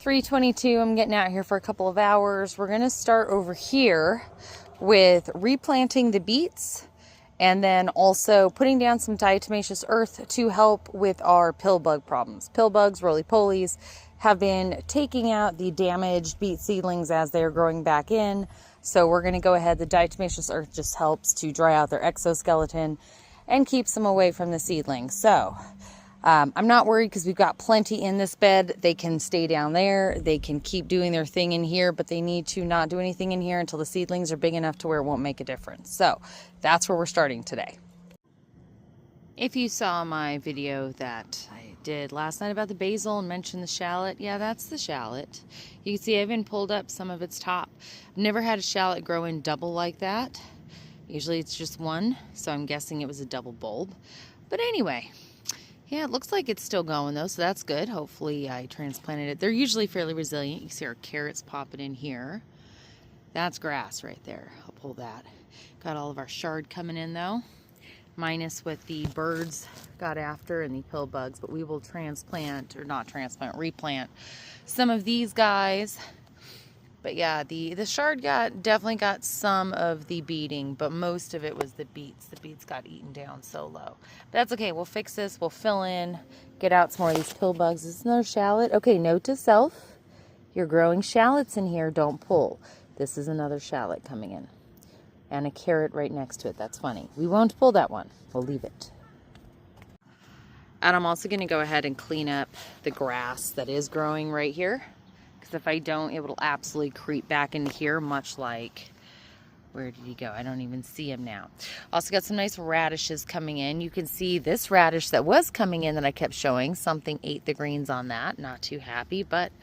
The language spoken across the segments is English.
3:22. I'm getting out here for a couple of hours. We're going to start over here with replanting the beets and then also putting down some diatomaceous earth to help with our pill bug problems. Pill bugs, roly-polies, have been taking out the damaged beet seedlings as they're growing back in. So we're going to go ahead. The diatomaceous earth just helps to dry out their exoskeleton and keeps them away from the seedlings. So I'm not worried because we've got plenty in this bed. They can stay down there. They can keep doing their thing in here, but they need to not do anything in here until the seedlings are big enough to where it won't make a difference. So that's where we're starting today. If you saw my video that I did last night about the basil and mentioned the shallot, yeah, that's the shallot. You can see I even pulled up some of its top. I've never had a shallot grow in double like that. Usually it's just one, so I'm guessing it was a double bulb. But anyway, yeah, it looks like it's still going though, so that's good. Hopefully I transplanted it. They're usually fairly resilient. You see our carrots popping in here. That's grass right there. I'll pull that. Got all of our chard coming in though, minus what the birds got after and the pill bugs, but we will transplant, or not transplant, replant some of these guys. But yeah, the chard definitely got some of the beating, but most of it was the beets. The beets got eaten down so low. But that's okay. We'll fix this. We'll fill in, get out some more of these pill bugs. This is another shallot. Okay, note to self. You're growing shallots in here. Don't pull. This is another shallot coming in. And a carrot right next to it. That's funny. We won't pull that one. We'll leave it. And I'm also going to go ahead and clean up the grass that is growing right here. If I don't, it will absolutely creep back into here, much like, where did he go? I don't even see him now. Also got some nice radishes coming in. You can see this radish that was coming in that I kept showing. Something ate the greens on that. Not too happy, but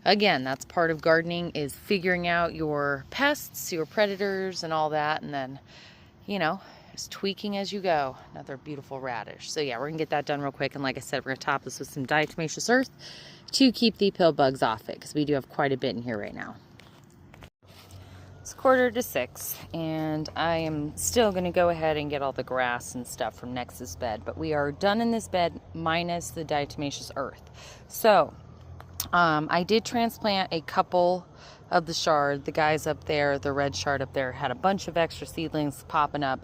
again, that's part of gardening, is figuring out your pests, your predators, and all that, and then, you know, just tweaking as you go. Another beautiful radish. So yeah, we're gonna get that done real quick, and like I said, we're gonna top this with some diatomaceous earth to keep the pill bugs off it, because we do have quite a bit in here right now. It's 5:45, and I am still going to go ahead and get all the grass and stuff from next to this bed, but we are done in this bed minus the diatomaceous earth. So I did transplant a couple of the chard. The guys up there, the red chard up there, had a bunch of extra seedlings popping up.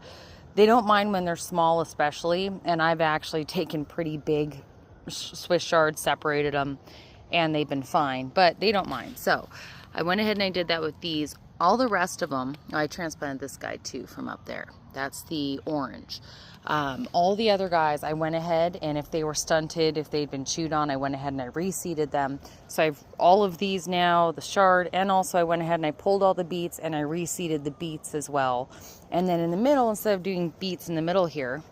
They don't mind when they're small, especially, and I've actually taken pretty big Swiss chard, separated them, and they've been fine, but they don't mind. So I went ahead and I did that with these. All the rest of them, I transplanted this guy too from up there. That's the orange. All the other guys, I went ahead, and if they were stunted, if they'd been chewed on, I went ahead and I reseeded them. So I've all of these now, the chard, and also I went ahead and I pulled all the beets and I reseeded the beets as well. And then in the middle, instead of doing beets in the middle here,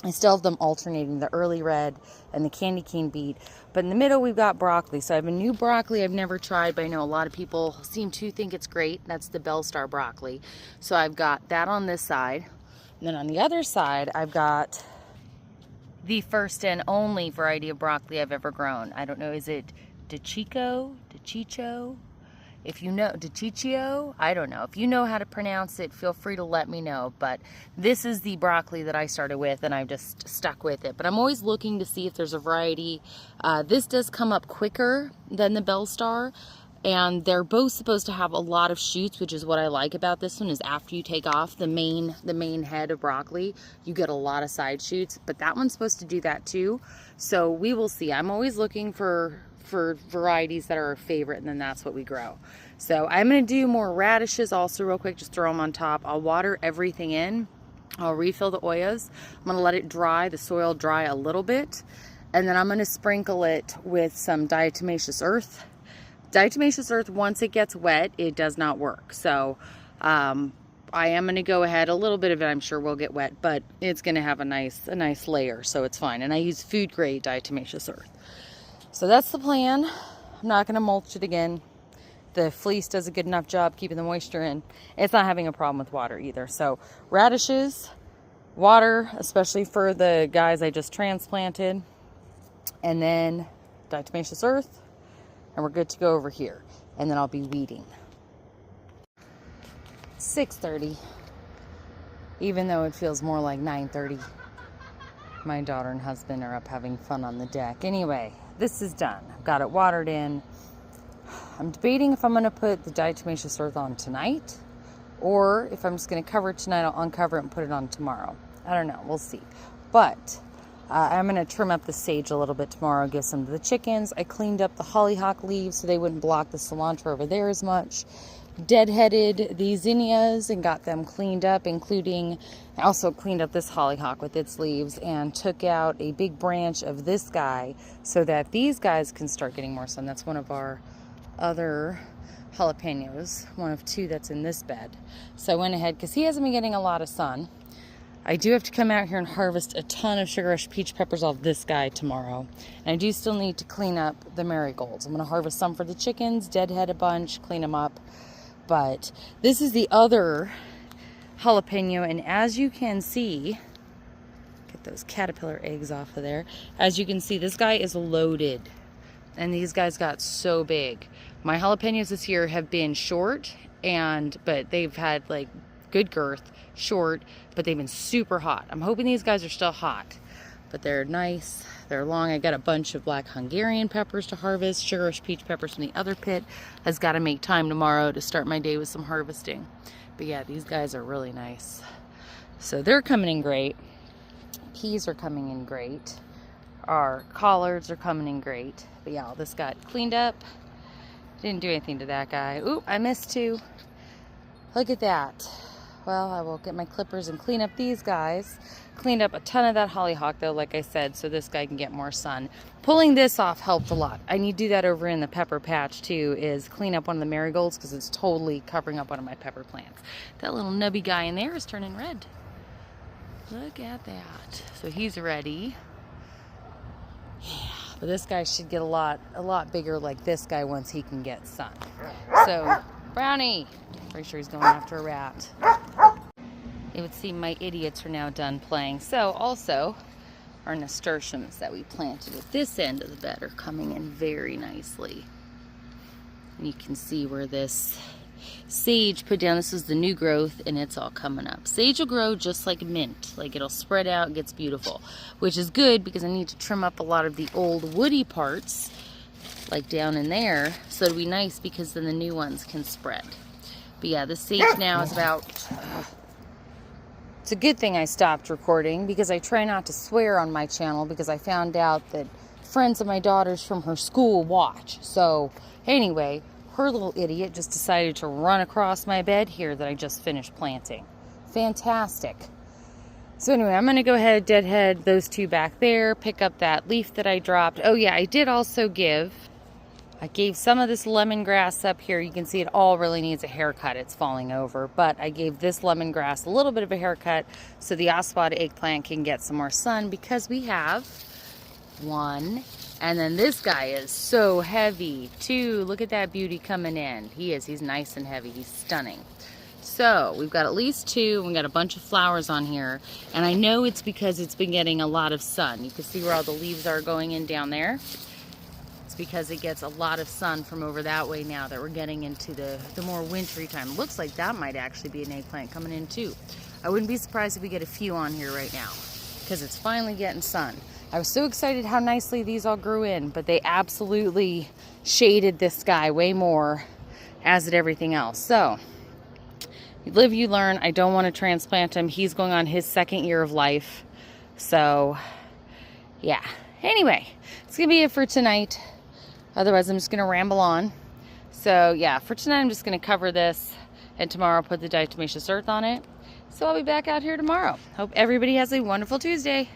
I still have them alternating, the early red and the candy cane beet. But in the middle, we've got broccoli. So I have a new broccoli I've never tried, but I know a lot of people seem to think it's great. That's the Bell Star broccoli. So I've got that on this side. And then on the other side, I've got the first and only variety of broccoli I've ever grown. I don't know, is it DeCiccio? If you know, DeCiccio, I don't know. If you know how to pronounce it, feel free to let me know. But this is the broccoli that I started with, and I've just stuck with it. But I'm always looking to see if there's a variety. This does come up quicker than the Bell Star, and they're both supposed to have a lot of shoots, which is what I like about this one, is after you take off the main head of broccoli, you get a lot of side shoots. But that one's supposed to do that too. So we will see. I'm always looking for varieties that are our favorite, and then that's what we grow. So I'm going to do more radishes also real quick, just throw them on top. I'll water everything in. I'll refill the oyas. I'm going to let it dry, the soil dry a little bit, and then I'm going to sprinkle it with some diatomaceous earth. Diatomaceous earth, once it gets wet, it does not work. So I am going to go ahead, a little bit of it I'm sure will get wet, but it's going to have a nice layer, so it's fine. And I use food grade diatomaceous earth. So that's the plan. I'm not going to mulch it again. The fleece does a good enough job keeping the moisture in. It's not having a problem with water either. So radishes, water, especially for the guys I just transplanted, and then diatomaceous earth, and we're good to go over here. And then I'll be weeding. 6:30, even though it feels more like 9:30. My daughter and husband are up having fun on the deck. Anyway, this is done. I've got it watered in. I'm debating if I'm going to put the diatomaceous earth on tonight, or if I'm just going to cover it tonight, I'll uncover it and put it on tomorrow. I don't know. We'll see. But I'm going to trim up the sage a little bit tomorrow, give some to the chickens. I cleaned up the hollyhock leaves so they wouldn't block the cilantro over there as much. Deadheaded these zinnias and got them cleaned up, including, I also cleaned up this hollyhock with its leaves and took out a big branch of this guy so that these guys can start getting more sun. That's one of our other jalapenos, one of two that's in this bed. So I went ahead, because he hasn't been getting a lot of sun. I do have to come out here and harvest a ton of sugar rush peach peppers off this guy tomorrow. And I do still need to clean up the marigolds. I'm going to harvest some for the chickens, deadhead a bunch, clean them up. But this is the other jalapeno, and as you can see, get those caterpillar eggs off of there. As you can see, this guy is loaded, and these guys got so big. My jalapenos this year have been short, but they've had like good girth, short, but they've been super hot. I'm hoping these guys are still hot, but they're nice. They're long. I got a bunch of black Hungarian peppers to harvest. Sugar rush peach peppers from the other pit. Has got to make time tomorrow to start my day with some harvesting. But yeah, these guys are really nice. So they're coming in great. Peas are coming in great. Our collards are coming in great. But yeah, all this got cleaned up. Didn't do anything to that guy. Oop, I missed two. Look at that. Well, I will get my clippers and clean up these guys. Cleaned up a ton of that hollyhock though, like I said, so this guy can get more sun. Pulling this off helped a lot. I need to do that over in the pepper patch too, is clean up one of the marigolds because it's totally covering up one of my pepper plants. That little nubby guy in there is turning red. Look at that. So he's ready. Yeah, but this guy should get a lot bigger like this guy once he can get sun. So, Brownie, pretty sure he's going after a rat. It would seem my idiots are now done playing. So also, our nasturtiums that we planted at this end of the bed are coming in very nicely. And you can see where this sage put down, this is the new growth, and it's all coming up. Sage will grow just like mint. Like it'll spread out, gets beautiful. Which is good because I need to trim up a lot of the old woody parts, like down in there. So it'll be nice because then the new ones can spread. But yeah, the sage now is about... It's a good thing I stopped recording because I try not to swear on my channel because I found out that friends of my daughter's from her school watch. So anyway, her little idiot just decided to run across my bed here that I just finished planting. Fantastic. So anyway, I'm going to go ahead, deadhead those two back there, pick up that leaf that I dropped. Oh yeah, I did also I gave some of this lemongrass up here. You can see it all really needs a haircut. It's falling over. But I gave this lemongrass a little bit of a haircut so the Oswald eggplant can get some more sun because we have one. And then this guy is so heavy too. Look at that beauty coming in. He's nice and heavy. He's stunning. So we've got at least two. We've got a bunch of flowers on here. And I know it's because it's been getting a lot of sun. You can see where all the leaves are going in down there. Because it gets a lot of sun from over that way now that we're getting into the more wintry time. It looks like that might actually be an eggplant coming in too. I wouldn't be surprised if we get a few on here right now because it's finally getting sun. I was so excited how nicely these all grew in, but they absolutely shaded this guy way more, as did everything else. So, you live, you learn. I don't want to transplant him. He's going on his second year of life. So, yeah. Anyway, it's going to be it for tonight. Otherwise, I'm just going to ramble on. So, yeah, for tonight, I'm just going to cover this. And tomorrow, I'll put the diatomaceous earth on it. So, I'll be back out here tomorrow. Hope everybody has a wonderful Tuesday.